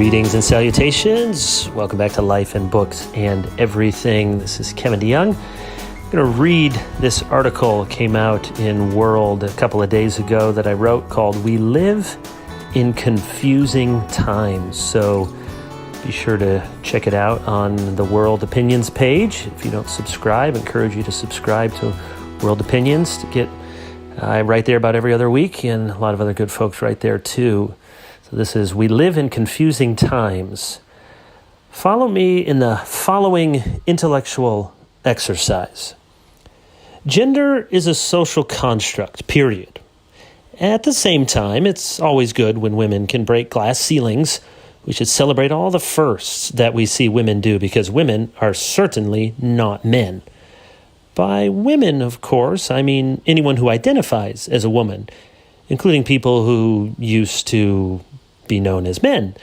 Greetings and salutations. Welcome back to Life and Books and Everything. This is Kevin DeYoung. I'm going to read this article. It came out in World a couple of days ago that I wrote called We Live in Confusing Times. So be sure to check it out on the World Opinions page. If you don't subscribe, I encourage you to subscribe to World Opinions to get I write there about every other week, and a lot of other good folks write there too. So this is We Live in Confusing Times. Follow me in the following intellectual exercise. Gender is a social construct, period. At the same time, it's always good when women can break glass ceilings. We should celebrate all the firsts that we see women do, because women are certainly not men. By women, of course, I mean anyone who identifies as a woman, including people who used to be known as men.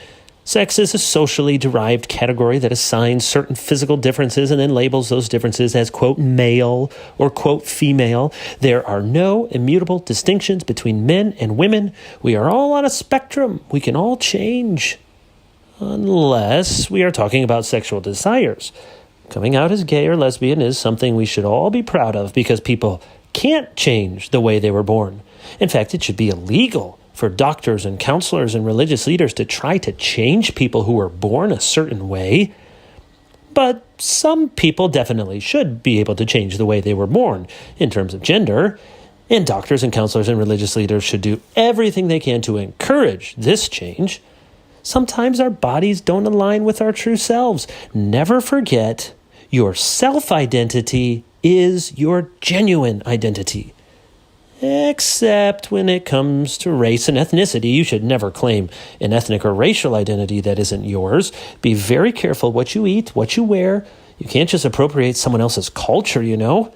Sex is a socially derived category that assigns certain physical differences and then labels those differences as, quote, male or, quote, female. There are no immutable distinctions between men and women. We are all on a spectrum. We can all change, unless we are talking about sexual desires. Coming out as gay or lesbian is something we should all be proud of, because people can't change the way they were born. In fact, it should be illegal for doctors and counselors and religious leaders to try to change people who were born a certain way. But some people definitely should be able to change the way they were born in terms of gender. And doctors and counselors and religious leaders should do everything they can to encourage this change. Sometimes our bodies don't align with our true selves. Never forget, your self-identity is your genuine identity. Except when it comes to race and ethnicity, you should never claim an ethnic or racial identity that isn't yours. Be very careful what you eat, what you wear. You can't just appropriate someone else's culture, you know.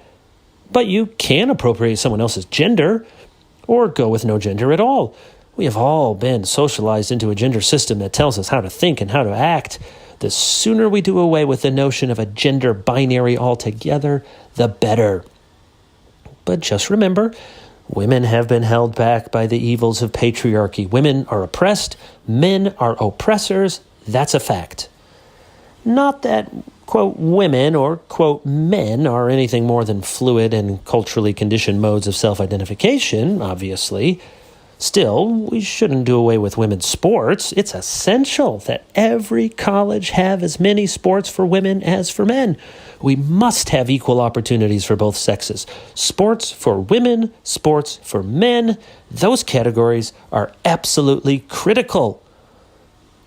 But you can appropriate someone else's gender, or go with no gender at all. We have all been socialized into a gender system that tells us how to think and how to act. The sooner we do away with the notion of a gender binary altogether, the better. But just remember, women have been held back by the evils of patriarchy. Women are oppressed. Men are oppressors. That's a fact. Not that, quote, women or, quote, men are anything more than fluid and culturally conditioned modes of self-identification, obviously. Still, we shouldn't do away with women's sports. It's essential that every college have as many sports for women as for men. We must have equal opportunities for both sexes. Sports for women, sports for men. Those categories are absolutely critical.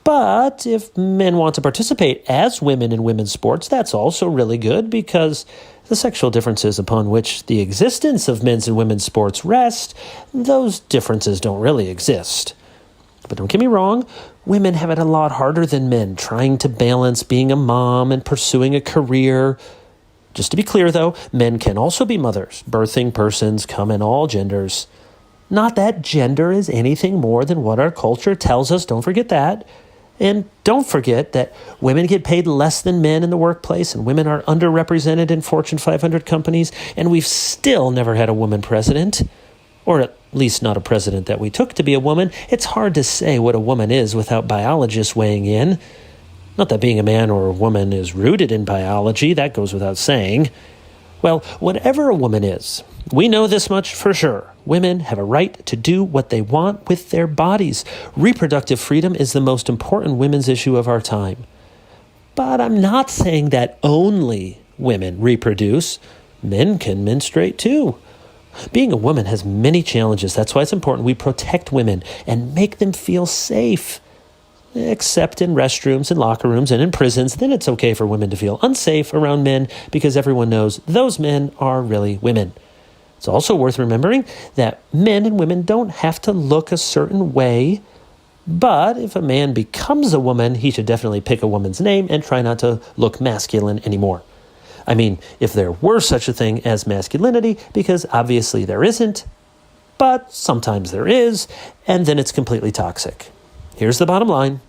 But if men want to participate as women in women's sports, that's also really good, because the sexual differences upon which the existence of men's and women's sports rest, those differences don't really exist. But don't get me wrong, women have it a lot harder than men trying to balance being a mom and pursuing a career. Just to be clear, though, men can also be mothers. Birthing persons come in all genders. Not that gender is anything more than what our culture tells us. Don't forget that. And don't forget that women get paid less than men in the workplace, and women are underrepresented in Fortune 500 companies, and we've still never had a woman president, or at least not a president that we took to be a woman. It's hard to say what a woman is without biologists weighing in. Not that being a man or a woman is rooted in biology, that goes without saying. Well, whatever a woman is, we know this much for sure. Women have a right to do what they want with their bodies. Reproductive freedom is the most important women's issue of our time. But I'm not saying that only women reproduce. Men can menstruate too. Being a woman has many challenges. That's why it's important we protect women and make them feel safe. Except in restrooms and locker rooms and in prisons, then it's okay for women to feel unsafe around men, because everyone knows those men are really women. It's also worth remembering that men and women don't have to look a certain way, but if a man becomes a woman, he should definitely pick a woman's name and try not to look masculine anymore. I mean, if there were such a thing as masculinity, because obviously there isn't, but sometimes there is, and then it's completely toxic. Here's the bottom line.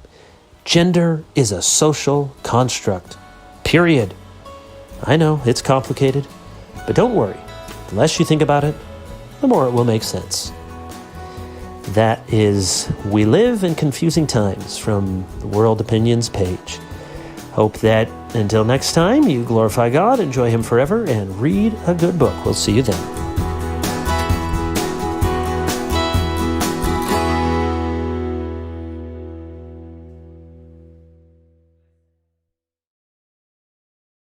Gender is a social construct, period. I know, it's complicated, but don't worry. The less you think about it, the more it will make sense. That is We Live in Confusing Times from the World Opinions page. Hope that until next time, you glorify God, enjoy Him forever, and read a good book. We'll see you then.